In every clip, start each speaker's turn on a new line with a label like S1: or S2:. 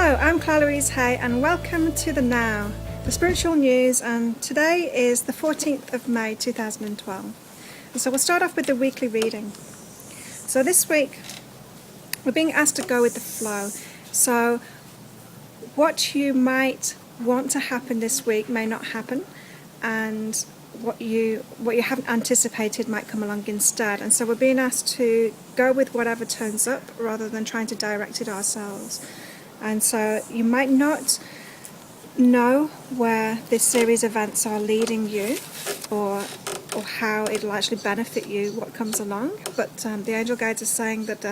S1: Hello, I'm Claire Louise Hay and welcome to the Now, the spiritual news, and today is the 14th of May 2012. And so we'll start off with the weekly reading. So this week we're being asked to go with the flow. So what you might want to happen this week may not happen, and what you haven't anticipated might come along instead. And so we're being asked to go with whatever turns up rather than trying to direct it ourselves. And so you might not know where this series of events are leading you, or how it'll actually benefit you, what comes along, but the angel guides are saying that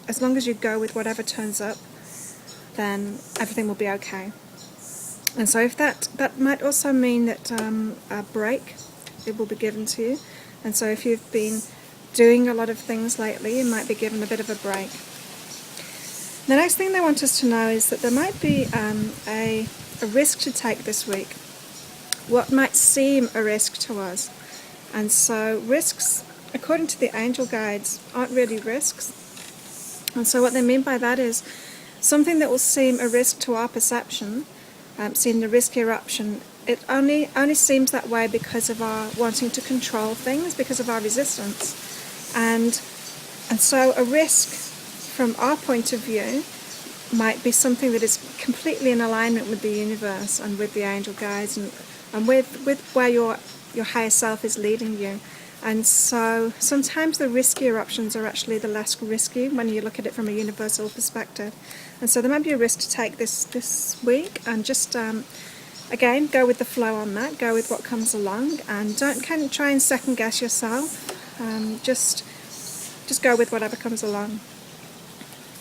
S1: as long as you go with whatever turns up, then everything will be okay. And so if that might also mean that a break, it will be given to you. And so if you've been doing a lot of things lately, you might be given a bit of a break. The next thing they want us to know is that there might be a risk to take this week. What might seem a risk to us. And so risks, according to the angel guides, aren't really risks. And so what they mean by that is something that will seem a risk to our perception, seeing the riskier option, it only seems that way because of our wanting to control things, because of our resistance. And so a risk from our point of view might be something that is completely in alignment with the universe and with the angel guides and with where your higher self is leading you. And so sometimes the riskier options are actually the less risky when you look at it from a universal perspective. And so there might be a risk to take this week, and just again, go with the flow on that, go with what comes along, and don't kind of try and second guess yourself. Just go with whatever comes along.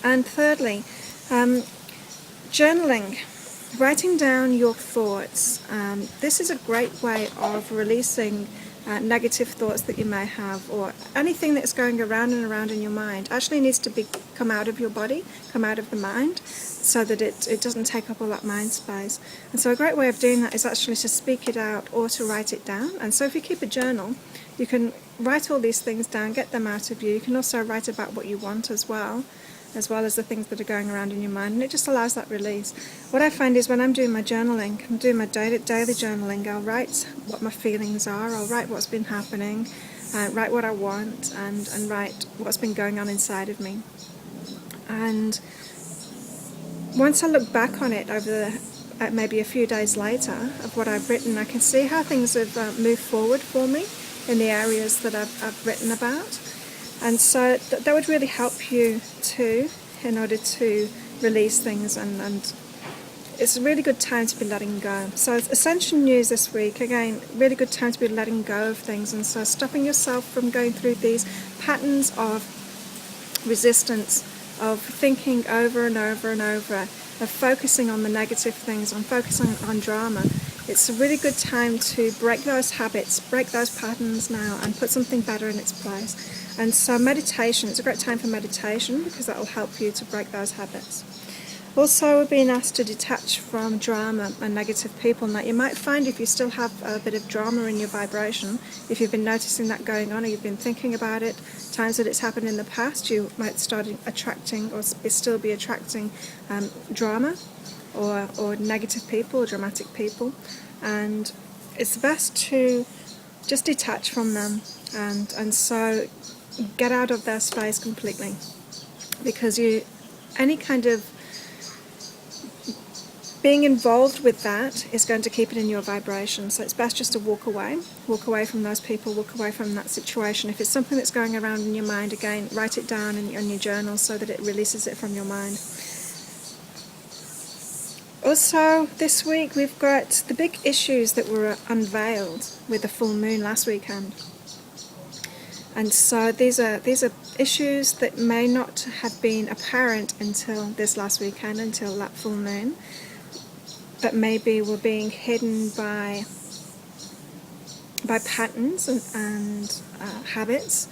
S1: And thirdly, journaling, writing down your thoughts. This is a great way of releasing negative thoughts that you may have, or anything that's going around and around in your mind actually needs to come out of your body, come out of the mind, so that it doesn't take up all that mind space. And so a great way of doing that is actually to speak it out or to write it down. And so if you keep a journal, you can write all these things down, get them out of you. You can also write about what you want as well as the things that are going around in your mind, and it just allows that release. What I find is when I'm doing my journaling, I'm doing my daily journaling, I'll write what my feelings are, I'll write what's been happening, write what I want, and write what's been going on inside of me. And once I look back on it over maybe a few days later of what I've written, I can see how things have moved forward for me in the areas that I've written about. And so that would really help you too, in order to release things, and it's a really good time to be letting go. So Ascension news this week, again, really good time to be letting go of things, and so stopping yourself from going through these patterns of resistance, of thinking over and over and over, of focusing on the negative things, on focusing on drama. It's a really good time to break those habits, break those patterns now, and put something better in its place. And so meditation, it's a great time for meditation because that will help you to break those habits. Also, we're being asked to detach from drama and negative people. Now, you might find if you still have a bit of drama in your vibration, if you've been noticing that going on, or you've been thinking about it, times that it's happened in the past, you might start attracting, or still be attracting drama or negative people or dramatic people. And it's best to just detach from them and so get out of their space completely, because any kind of being involved with that is going to keep it in your vibration. So it's best just to walk away from those people, walk away from that situation. If it's something that's going around in your mind, again, write it down in your journal so that it releases it from your mind. Also, this week we've got the big issues that were unveiled with the full moon last weekend. And so these are issues that may not have been apparent until this last weekend, until that full moon, that maybe were being hidden by patterns and habits,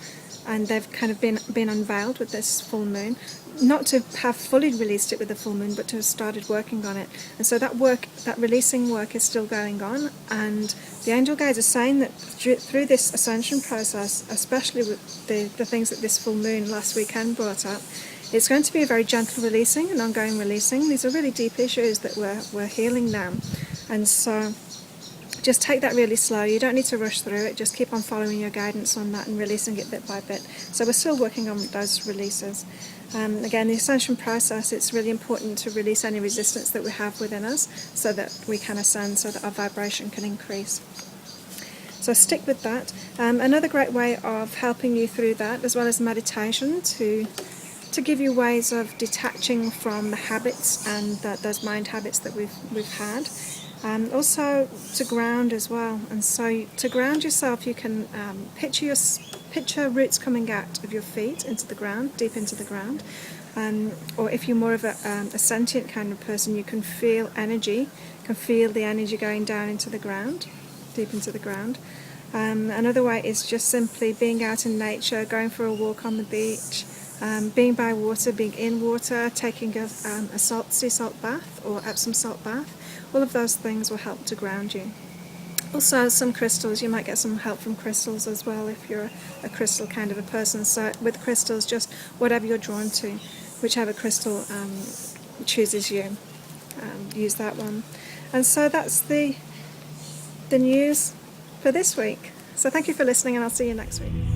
S1: and they've kind of been unveiled with this full moon. Not to have fully released it with the full moon, but to have started working on it. And so that releasing work is still going on, and the angel guides are saying that through this ascension process, especially with the things that this full moon last weekend brought up, It's going to be a very gentle releasing, an ongoing releasing. These are really deep issues that we're healing now, and so just take that really slow. You don't need to rush through it. Just keep on following your guidance on that and releasing it bit by bit. So we're still working on those releases. Again, the ascension process, it's really important to release any resistance that we have within us so that we can ascend, so that our vibration can increase. So stick with that. Another great way of helping you through that, as well as meditation, to give you ways of detaching from the habits and those mind habits that we've had. Also to ground as well. And so to ground yourself, you can picture roots coming out of your feet into the ground, deep into the ground. Or if you're more of a sentient kind of person, you can feel energy, can feel the energy going down into the ground, deep into the ground. Another way is just simply being out in nature, going for a walk on the beach, being by water, being in water, taking a sea salt bath or Epsom salt bath. All of those things will help to ground you. Also some crystals, you might get some help from crystals as well if you're a crystal kind of a person. So with crystals, just whatever you're drawn to, whichever crystal chooses you, use that one. And so that's the news for this week. So thank you for listening, and I'll see you next week.